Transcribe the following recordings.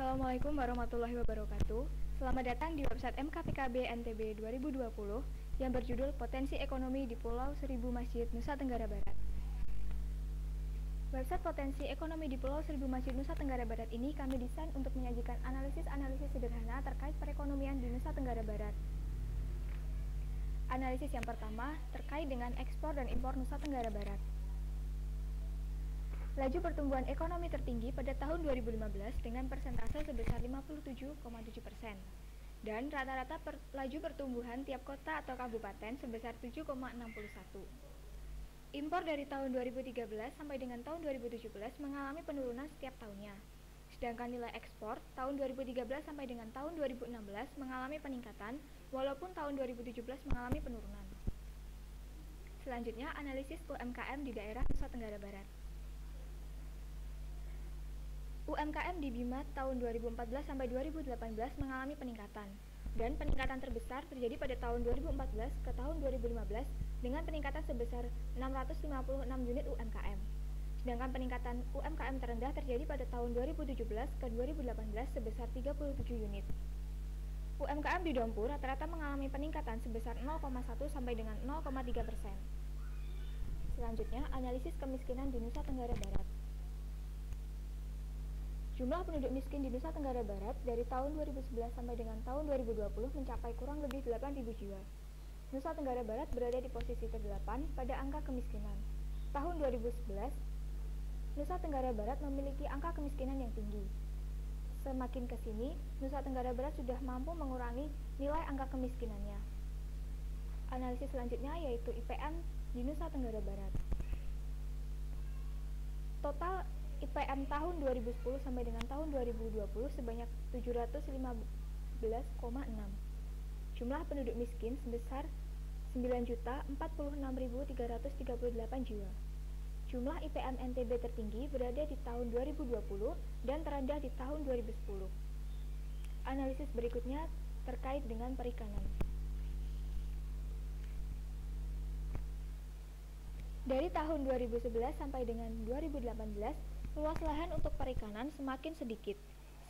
Assalamualaikum warahmatullahi wabarakatuh. Selamat datang di website MKPKB NTB 2020 yang berjudul Potensi Ekonomi di Pulau Seribu Masjid, Nusa Tenggara Barat. Website Potensi Ekonomi di Pulau Seribu Masjid, Nusa Tenggara Barat ini kami desain untuk menyajikan analisis-analisis sederhana terkait perekonomian di Nusa Tenggara Barat. Analisis yang pertama terkait dengan ekspor dan impor Nusa Tenggara Barat. Laju pertumbuhan ekonomi tertinggi pada tahun 2015 dengan persentase sebesar 57,7% dan rata-rata laju pertumbuhan tiap kota atau kabupaten sebesar 7,61. Impor dari tahun 2013 sampai dengan tahun 2017 mengalami penurunan setiap tahunnya. Sedangkan nilai ekspor tahun 2013 sampai dengan tahun 2016 mengalami peningkatan walaupun tahun 2017 mengalami penurunan. Selanjutnya, analisis UMKM di daerah Nusa Tenggara Barat. UMKM di Bima tahun 2014 sampai 2018 mengalami peningkatan, dan peningkatan terbesar terjadi pada tahun 2014 ke tahun 2015 dengan peningkatan sebesar 656 unit UMKM. Sedangkan peningkatan UMKM terendah terjadi pada tahun 2017 ke 2018 sebesar 37 unit. UMKM di Dompu rata-rata mengalami peningkatan sebesar 0,1 sampai dengan 0,3%. Selanjutnya, analisis kemiskinan di Nusa Tenggara Barat. Jumlah penduduk miskin di Nusa Tenggara Barat dari tahun 2011 sampai dengan tahun 2020 mencapai kurang lebih 8.000 jiwa. Nusa Tenggara Barat berada di posisi ke-8 pada angka kemiskinan. Tahun 2011, Nusa Tenggara Barat memiliki angka kemiskinan yang tinggi. Semakin ke sini, Nusa Tenggara Barat sudah mampu mengurangi nilai angka kemiskinannya. Analisis selanjutnya yaitu IPM di Nusa Tenggara Barat. Total IPM tahun 2010 sampai dengan tahun 2020 sebanyak 715,6. Jumlah penduduk miskin sebesar 9.046.338 jiwa. Jumlah IPM NTB tertinggi berada di tahun 2020 dan terendah di tahun 2010. Analisis berikutnya terkait dengan perikanan. Dari tahun 2011 sampai dengan 2018, luas lahan untuk perikanan semakin sedikit,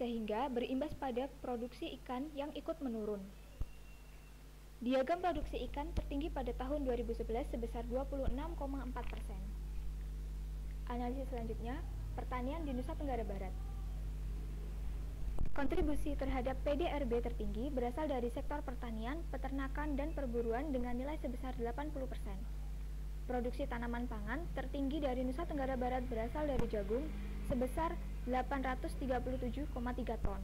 sehingga berimbas pada produksi ikan yang ikut menurun. Diagram produksi ikan tertinggi pada tahun 2011 sebesar 26,4%. Analisis selanjutnya, pertanian di Nusa Tenggara Barat. Kontribusi terhadap PDRB tertinggi berasal dari sektor pertanian, peternakan, dan perburuan dengan nilai sebesar 80%. Produksi tanaman pangan tertinggi dari Nusa Tenggara Barat berasal dari jagung sebesar 837,3 ton.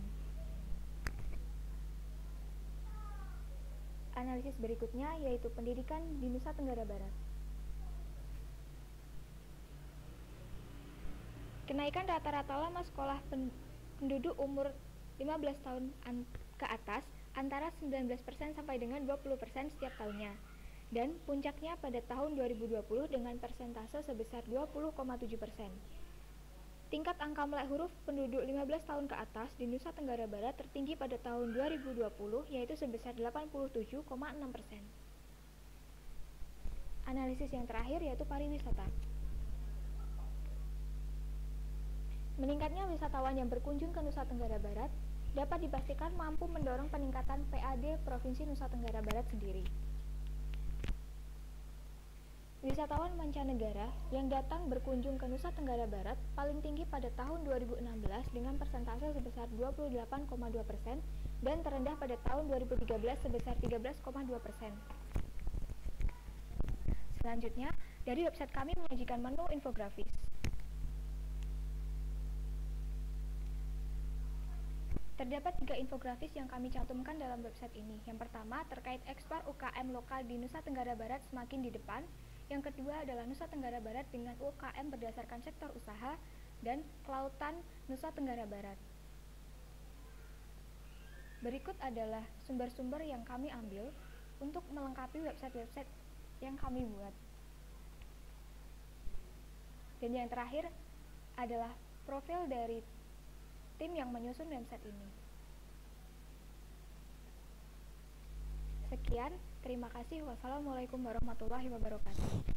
Analisis berikutnya yaitu pendidikan di Nusa Tenggara Barat. Kenaikan rata-rata lama sekolah penduduk umur 15 tahun ke atas antara 19% sampai dengan 20% setiap tahunnya. Dan puncaknya pada tahun 2020 dengan persentase sebesar 20,7%. Tingkat angka melek huruf penduduk 15 tahun ke atas di Nusa Tenggara Barat tertinggi pada tahun 2020 yaitu sebesar 87,6%. Analisis yang terakhir yaitu pariwisata. Meningkatnya wisatawan yang berkunjung ke Nusa Tenggara Barat dapat dipastikan mampu mendorong peningkatan PAD Provinsi Nusa Tenggara Barat sendiri. Wisatawan mancanegara yang datang berkunjung ke Nusa Tenggara Barat paling tinggi pada tahun 2016 dengan persentase sebesar 28,2% dan terendah pada tahun 2013 sebesar 13,2%. Selanjutnya, dari website kami menyajikan menu infografis. Terdapat 3 infografis yang kami cantumkan dalam website ini. Yang pertama, terkait ekspor UKM lokal di Nusa Tenggara Barat semakin di depan. Yang kedua adalah Nusa Tenggara Barat dengan UKM berdasarkan sektor usaha dan kelautan Nusa Tenggara Barat. Berikut adalah sumber-sumber yang kami ambil untuk melengkapi website-website yang kami buat. Dan yang terakhir adalah profil dari tim yang menyusun website ini. Sekian, terima kasih. Wassalamualaikum warahmatullahi wabarakatuh.